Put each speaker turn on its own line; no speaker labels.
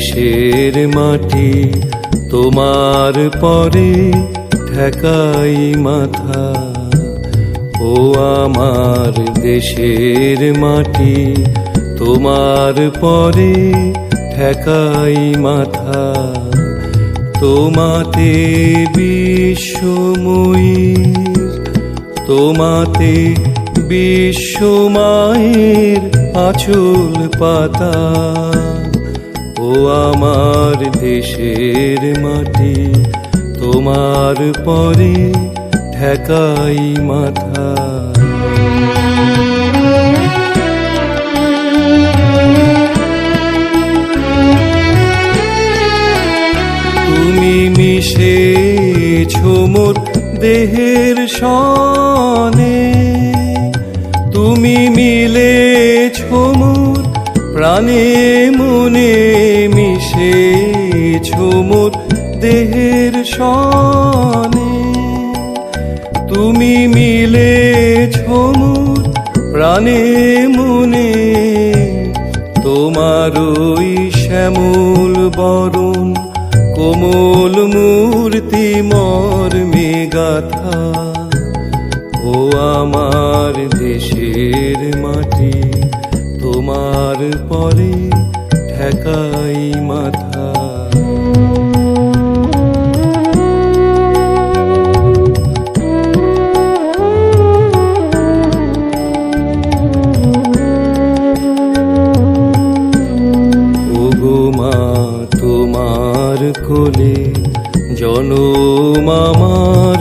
দেশের মাটি তোমার পরে ঠেকাই মাথা। ও আমার দেশের মাটি তোমার পরে ঠেকাই মাথা। তোমাতে বিশ্বময়ীর, তোমাতে বিশ্বমায়ের আঁচল পাতা। ও আমার দেশের মাটি তোমার পরে ঠেকাই মাথা। তুমি মিশেছো মোর দেহের সনে, তুমি মিলেছো মোর প্রাণে মনে। মিশেছো মোর দেহের সনে, তুমি মিলেছো মোর প্রাণে মনে। তোমার ওই শ্যামল বরণ কোমল মূর্তি মর্মে গাথা। ও আমার দেশের মাটি তোমার পরে ঠেকাই মাথা। ওগো মা তোমার কোলে জনম আমার